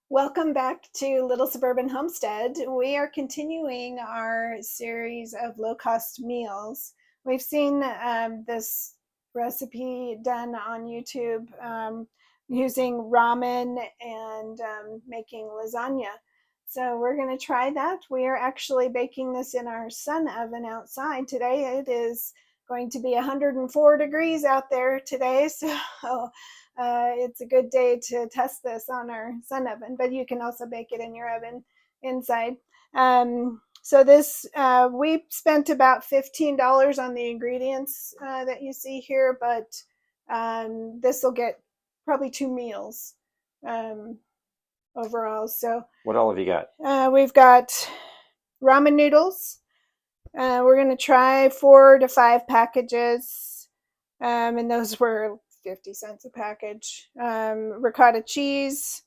Welcome back to Little Suburban Homestead. We are continuing our series of low-cost meals. We've seen this recipe done on YouTube using ramen and making lasagna. So we're going to try that. We are actually baking this in our sun oven outside today. It is going to be 104 degrees out there today, so it's a good day to test this on our sun oven, but you can also bake it in your oven inside. So this, we spent about $15 on the ingredients that you see here, but this will get probably 2 meals overall. So what all have you got? We've got ramen noodles. We're going to try 4 to 5 packages, and those were 50 cents a package. Ricotta cheese,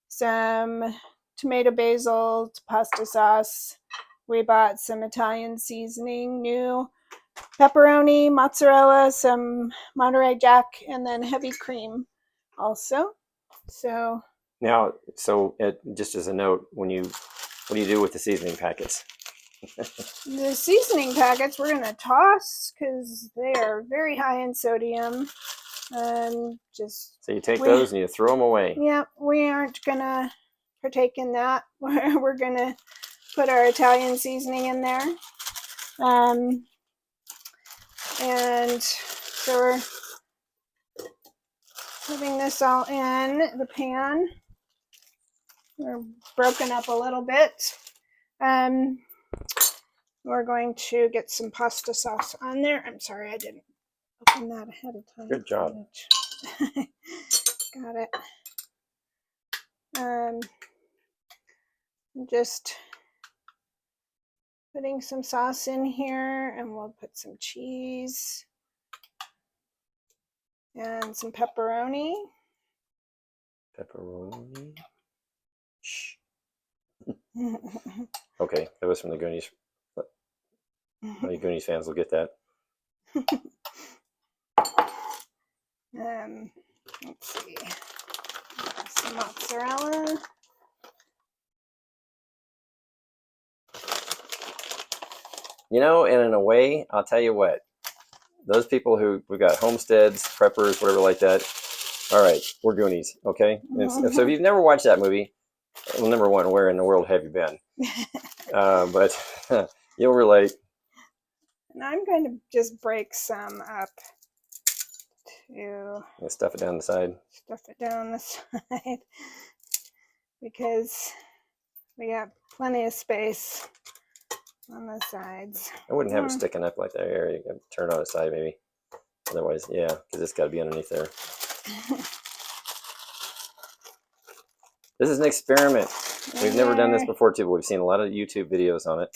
some tomato basil, pasta sauce. We bought some Italian seasoning, new pepperoni, mozzarella, some Monterey Jack, and then heavy cream also. So Now, just as a note, what do you do with the seasoning packets? the seasoning packets we're going to toss because they are very high in sodium. So you take those and you throw them away. Yeah, we aren't going to partake in that. We're going to put our Italian seasoning in there. And so we're putting this all in the pan. We're broken up a little bit. We're going to get some pasta sauce on there. I'm sorry, I didn't open that ahead of time. Good job. Got it. Just putting some sauce in here, and we'll put some cheese and some pepperoni. Pepperoni. Shh. Okay, that was from the Goonies. The Goonies fans will get that. Let's see. Some mozzarella. You know, and in a way, I'll tell you what, those people we got homesteads, preppers, whatever like that, all right, we're Goonies, okay? So if you've never watched that movie, well, number one, where in the world have you been? But you'll relate. And I'm going to just break some up to stuff it down the side. Stuff it down the side because we got plenty of space on the sides. I wouldn't have it sticking up like that area. You can turn it on the side maybe. Otherwise, yeah, because it's got to be underneath there. This is an experiment. We've never done this before too, but we've seen a lot of YouTube videos on it.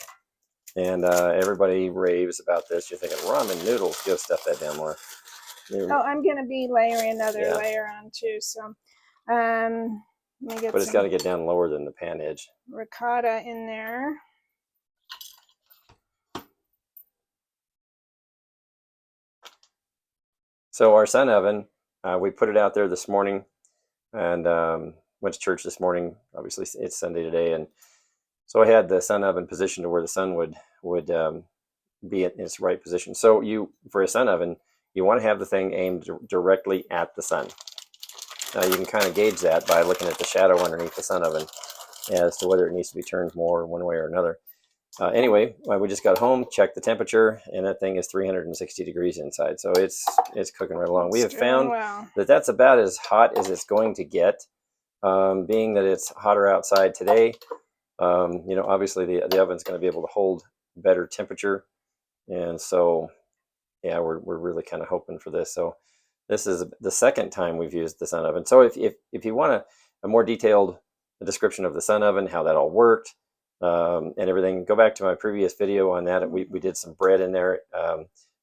And everybody raves about this. You're thinking ramen noodles, go stuff that down more. I'm going to be layering another layer on too. So but it's got to get down lower than the pan edge. Ricotta in there. So our sun oven, we put it out there this morning and went to church this morning. Obviously, it's Sunday today. And so I had the sun oven positioned to where the sun would be in its right position. So for a sun oven, you want to have the thing aimed directly at the sun. Now you can kind of gauge that by looking at the shadow underneath the sun oven as to whether it needs to be turned more one way or another. Anyway, we just got home, checked the temperature, and that thing is 360 degrees inside. So it's cooking right along. We have found that that's about as hot as it's going to get, being that it's hotter outside today. Obviously the oven's going to be able to hold better temperature. And so, yeah, we're really kind of hoping for this. So this is the second time we've used the sun oven. So if you want a more detailed description of the sun oven, how that all worked, and everything, go back to my previous video on that. We did some bread in there.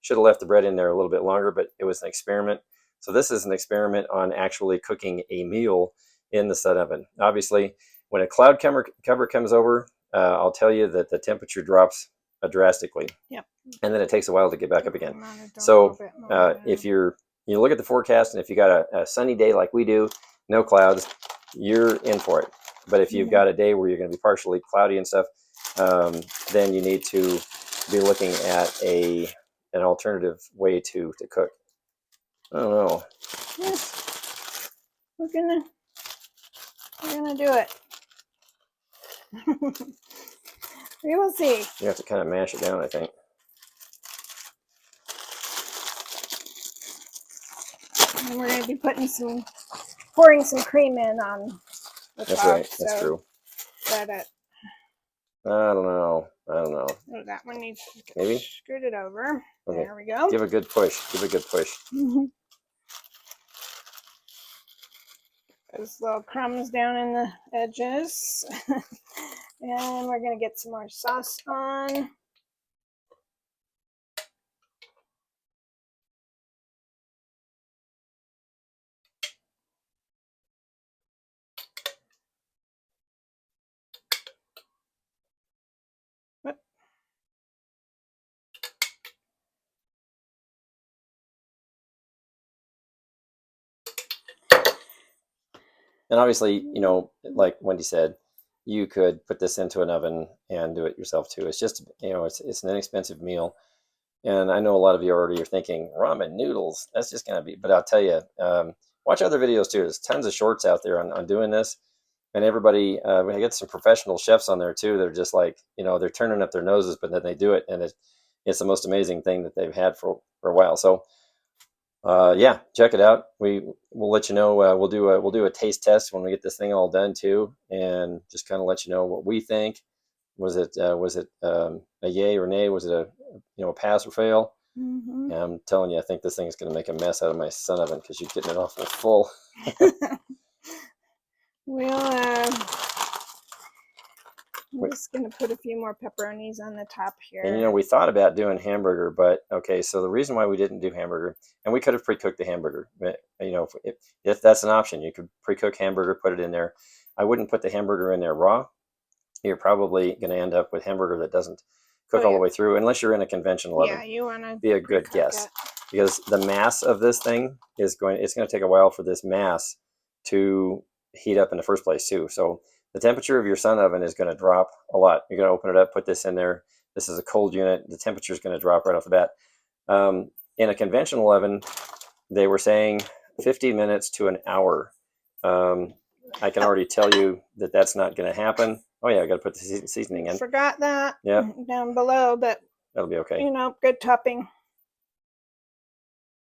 Should have left the bread in there a little bit longer, but it was an experiment. So this is an experiment on actually cooking a meal in the sun oven. Obviously, when a cloud cover comes over, I'll tell you that the temperature drops drastically. Yep. And then it takes a while to get back up again. So if you look at the forecast, and if you got a sunny day like we do, no clouds, you're in for it. But if you've got a day where you're going to be partially cloudy and stuff, then you need to be looking at an alternative way to cook. I don't know. Yes, we're gonna do it. We will see. You have to kind of mash it down, I think. And we're going to be pouring some cream in on the top. That's right. That's true. That it. I don't know. Oh, that one needs to get maybe scooted over. Okay. There we go. Give a good push. Give a good push. There's little crumbs down in the edges. And we're going to get some more sauce on. And obviously, you know, like Wendy said, you could put this into an oven and do it yourself too. It's just, you know, it's an inexpensive meal. And I know a lot of you already are thinking ramen noodles. That's just going to be, but I'll tell you, watch other videos too. There's tons of shorts out there on doing this. And everybody, we get some professional chefs on there too. They're just like, you know, they're turning up their noses, but then they do it. And it's the most amazing thing that they've had for a while. So yeah, check it out. We'll let you know. We'll do a taste test when we get this thing all done too, and just kind of let you know what we think. Was it a yay or nay? Was it a pass or fail? And I'm telling you, I think this thing is going to make a mess out of my sun oven because you're getting it awful full. I'm just going to put a few more pepperonis on the top here. And, you know, we thought about doing hamburger, but okay, so the reason why we didn't do hamburger, and we could have pre-cooked the hamburger, but, you know, if that's an option, you could pre-cook hamburger, put it in there. I wouldn't put the hamburger in there raw. You're probably going to end up with hamburger that doesn't cook all the way through, unless you're in a conventional oven. Yeah, you want to be a good guess. Because the mass of this thing it's going to take a while for this mass to heat up in the first place too. So the temperature of your sun oven is going to drop a lot. You're going to open it up, put this in there. This is a cold unit. The temperature is going to drop right off the bat. In a conventional oven, they were saying 50 minutes to an hour. I can already tell you that that's not going to happen. Oh yeah, I got to put the seasoning in. Forgot that. Yeah, down below, but that'll be okay. You know, good topping.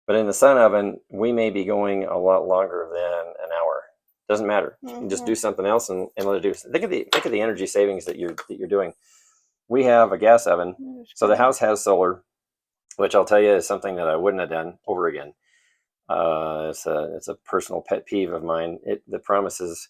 But in the sun oven, we may be going a lot longer than an hour. Doesn't matter. You can just do something else and let it do. Think of the energy savings that you're doing. We have a gas oven, so the house has solar, which I'll tell you is something that I wouldn't have done over again. It's a personal pet peeve of mine. The promises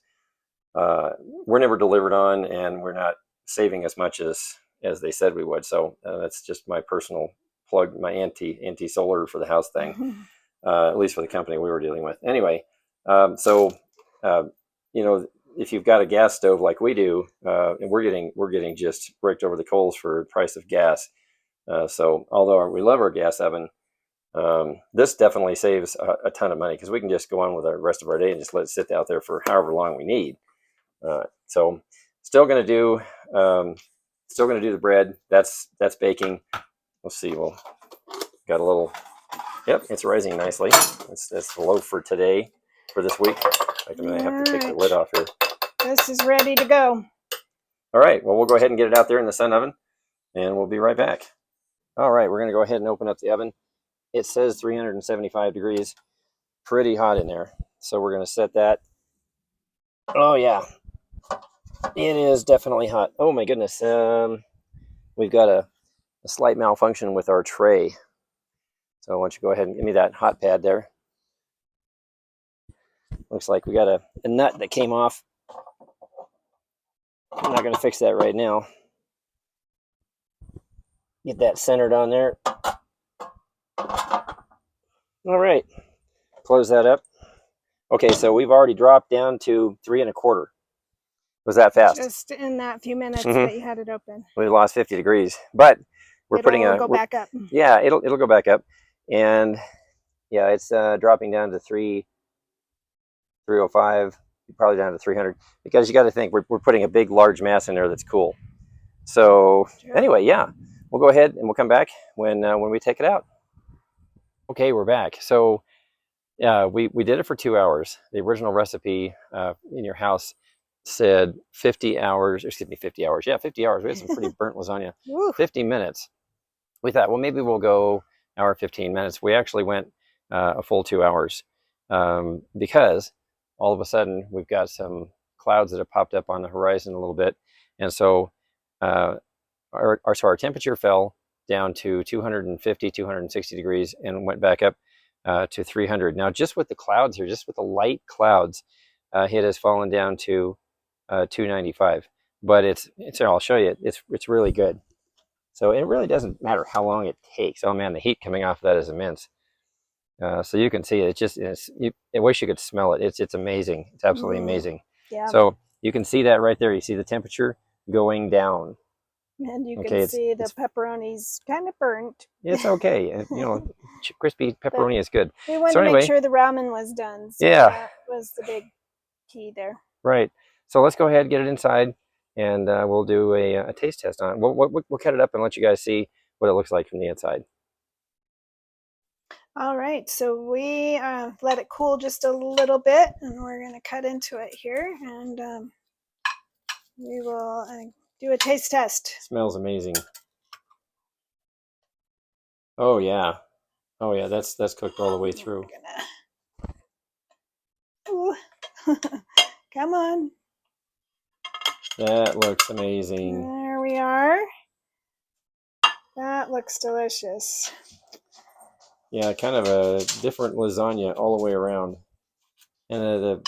we're never delivered on, and we're not saving as much as they said we would. So that's just my personal plug, my anti-solar for the house thing, at least for the company we were dealing with. Anyway, you know, if you've got a gas stove like we do, and we're getting just raked over the coals for the price of gas. So although we love our gas oven, this definitely saves a ton of money because we can just go on with the rest of our day and just let it sit out there for however long we need. So still going to do the bread. That's baking. Let's see. We'll got a little. Yep, it's rising nicely. That's the loaf for today, for this week. I'm going to have to take the lid off here. This is ready to go. All right. Well, we'll go ahead and get it out there in the sun oven, and we'll be right back. All right. We're going to go ahead and open up the oven. It says 375 degrees. Pretty hot in there. So we're going to set that. Oh, yeah. It is definitely hot. Oh, my goodness. We've got a slight malfunction with our tray. So why don't you go ahead and give me that hot pad there. Looks like we got a nut that came off. I'm not going to fix that right now. Get that centered on there. All right. Close that up. Okay, so we've already dropped down to 3 1/4. Was that fast? Just in that few minutes that you had it open. We lost 50 degrees, but it'll go back up. Yeah, it'll go back up, and yeah, it's dropping down to 305. probably down to 300, because you got to think we're putting a big, large mass in there that's cool. So anyway, yeah, we'll go ahead and we'll come back when we take it out. Okay, we're back. So we did it for 2 hours. The original recipe in your house said 50 hours, excuse me, 50 hours. Yeah, 50 hours. We had some pretty burnt lasagna. 50 minutes. We thought, well, maybe we'll go hour 15 minutes. We actually went a full 2 hours because all of a sudden we've got some clouds that have popped up on the horizon a little bit. And so our temperature fell down to 250, 260 degrees and went back up to 300. Now, just with the clouds here, just with the light clouds, it has fallen down to 295. But it's I'll show you, it's really good. So it really doesn't matter how long it takes. Oh man, the heat coming off of that is immense. So you can see it. I wish you could smell it. It's amazing. It's absolutely amazing. Yeah. So you can see that right there. You see the temperature going down. And you can see the pepperoni's kind of burnt. It's okay. Crispy pepperoni is good. We wanted to make sure the ramen was done. So yeah. That was the big key there. Right. So let's go ahead, get it inside, and we'll do a taste test on it. We'll cut it up and let you guys see what it looks like from the inside. All right. So we let it cool just a little bit, and we're going to cut into it here, and we will do a taste test. It smells amazing. Oh yeah, that's cooked all the way through. Come on. That looks amazing. There we are. That looks delicious. Yeah, kind of a different lasagna all the way around. And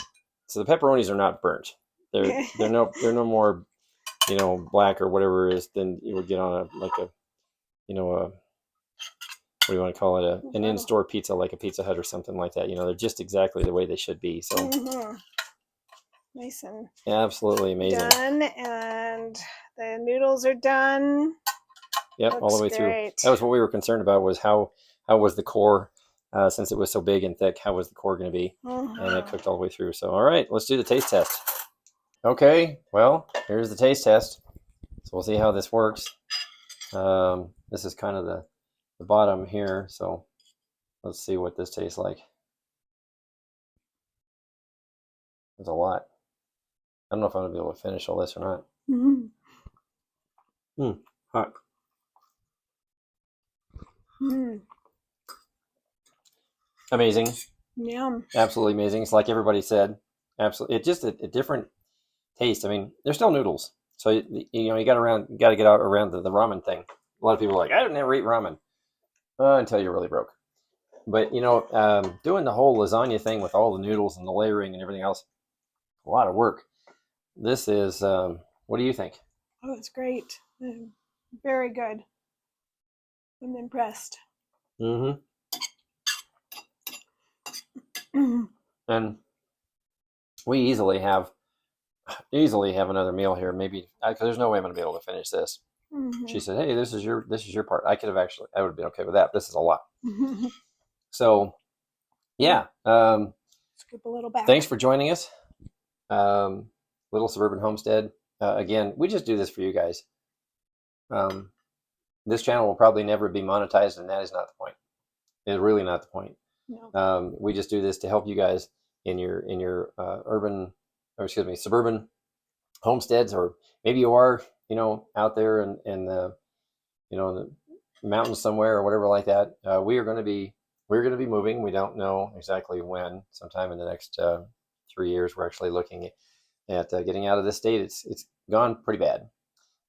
so the pepperonis are not burnt. They're no more, black or whatever it is than you would get on what do you want to call it? An in-store pizza, like a Pizza Hut or something like that. They're just exactly the way they should be. So nice and absolutely amazing. Done, and the noodles are done. Yep, all the way through. That was what we were concerned about, was how was the core, since it was so big and thick, how was the core going to be? And it cooked all the way through. So, all right, let's do the taste test. Okay, well, here's the taste test. So we'll see how this works. This is kind of the bottom here, so let's see what this tastes like. There's a lot. I don't know if I'm going to be able to finish all this or not. Hot. Amazing. Yum. Absolutely amazing. It's like everybody said. Absolutely. It's just a different taste. I mean, they're still noodles. So, you got to get out around the ramen thing. A lot of people are like, I don't never eat ramen. Until you're really broke. But, doing the whole lasagna thing with all the noodles and the layering and everything else, a lot of work. This is, what do you think? Oh, it's great. Very good. I'm impressed. And we easily have another meal here, maybe, because there's no way I'm going to be able to finish this. She said, hey, this is your part. I would have been okay with that. This is a lot. So yeah, scoop a little back. Thanks for joining us. Little Suburban Homestead. Again, we just do this for you guys. This channel will probably never be monetized, and that is not the point. It's really not the point. No. We just do this to help you guys in your suburban homesteads, or maybe you are, out there in the mountains somewhere or whatever like that. We're going to be moving. We don't know exactly when. Sometime in the next 3 years, we're actually looking at getting out of this state. It's gone pretty bad.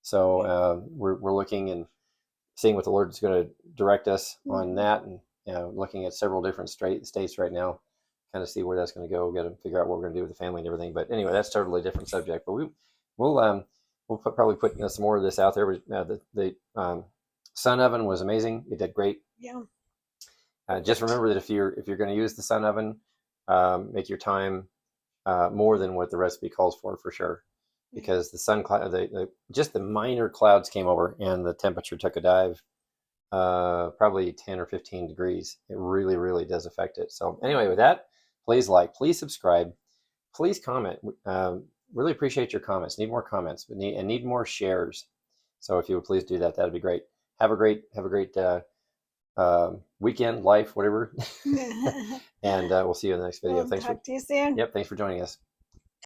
So we're looking and seeing what the Lord is going to direct us on that, and looking at several different states right now, kind of see where that's going to go. Got to figure out what we're going to do with the family and everything. But anyway, that's totally different subject. But we'll probably put some more of this out there. The sun oven was amazing. It did great. Yeah. Just remember that if you're going to use the sun oven, make your time more than what the recipe calls for sure, because the sun cloud, just the minor clouds came over and the temperature took a dive, probably 10 or 15 degrees. It really, really does affect it. So anyway, with that, please subscribe. please comment. Really appreciate your comments. Need more comments, but need more shares. So if you would please do that, that'd be great. Have a great weekend, life, whatever. And we'll see you in the next video. We'll Thanks for talk to you soon. Yep. Thanks for joining us.